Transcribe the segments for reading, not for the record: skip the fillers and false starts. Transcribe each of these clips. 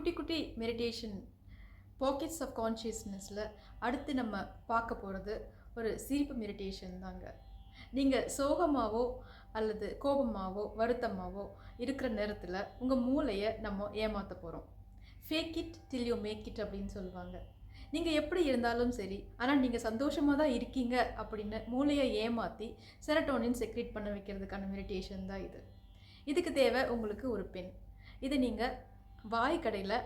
குட்டி குட்டி meditation pockets of கான்ஷியஸ்னஸில் அடுத்து நம்ம பார்க்க போகிறது ஒரு சிரிப்பு மெடிடேஷன் தாங்க. நீங்கள் சோகமாகவோ அல்லது கோபமாகவோ வருத்தமாகவோ இருக்கிற நேரத்தில் உங்கள் மூளையை நம்ம ஏமாற்ற போகிறோம். Fake it till you make it அப்படின்னு சொல்லுவாங்க. நீங்கள் எப்படி இருந்தாலும் சரி, ஆனால் நீங்கள் சந்தோஷமாக தான் இருக்கீங்க அப்படின்னு மூளையை ஏமாற்றி செரட்டோனின் செக்ரேட் பண்ண வைக்கிறதுக்கான மெடிடேஷன் தான் இது. இதுக்கு தேவை உங்களுக்கு ஒரு பென். இதை நீங்கள் வாய்க்கடையில்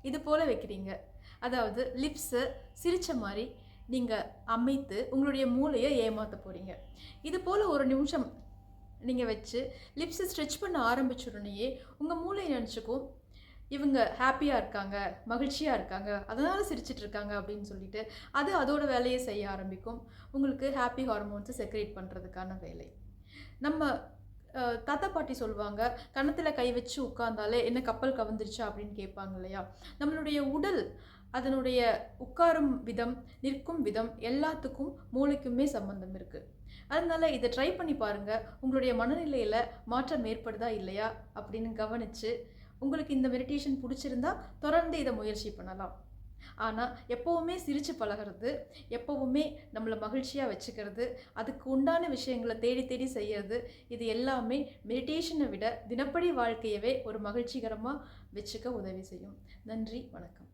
இது போல் வைக்கிறீங்க. அதாவது லிப்ஸை சிரித்த மாதிரி நீங்கள் அமைத்து உங்களுடைய மூளையை ஏமாற்ற போகிறீங்க. இது போல் ஒரு நிமிஷம் நீங்கள் வச்சு லிப்ஸை ஸ்ட்ரெச் பண்ண ஆரம்பிச்ச உடனேயே உங்கள் மூளை நினச்சிக்கும், இவங்க ஹாப்பியாக இருக்காங்க, மகிழ்ச்சியாக இருக்காங்க, அதனால் சிரிச்சிட்ருக்காங்க அப்படின்னு சொல்லிட்டு அது அதோட வேலையை செய்ய ஆரம்பிக்கும். உங்களுக்கு ஹாப்பி ஹார்மோன்ஸை செக்ரேட் பண்ணுறதுக்கான வேலை. நம்ம தாத்தா பாட்டி சொல்லுவாங்க, கன்னத்தில் கை வச்சு உட்கார்ந்தாலே என்ன கப்பல் கவர்ந்துருச்சா அப்படின்னு கேட்பாங்க இல்லையா. நம்மளுடைய உடல் அதனுடைய உட்காரும் விதம், நிற்கும் விதம் எல்லாத்துக்கும் மூளைக்குமே சம்பந்தம் இருக்குது. அதனால் இதை ட்ரை பண்ணி பாருங்கள். உங்களுடைய மனநிலையில் மாற்றம் ஏற்படுதா இல்லையா அப்படின்னு கவனித்து, உங்களுக்கு இந்த மெடிடேஷன் பிடிச்சிருந்தா தொடர்ந்து இதை முயற்சி பண்ணலாம். ஆனால் எப்போவுமே சிரித்து பழகிறது, எப்போவுமே நம்மளை மகிழ்ச்சியாக வச்சுக்கிறது, அதுக்கு உண்டான விஷயங்களை தேடி தேடி செய்கிறது, இது எல்லாமே மெடிடேஷனை விட தினப்படி வாழ்க்கையவே ஒரு மகிழ்ச்சிகரமாக வச்சுக்க உதவி செய்யும். நன்றி, வணக்கம்.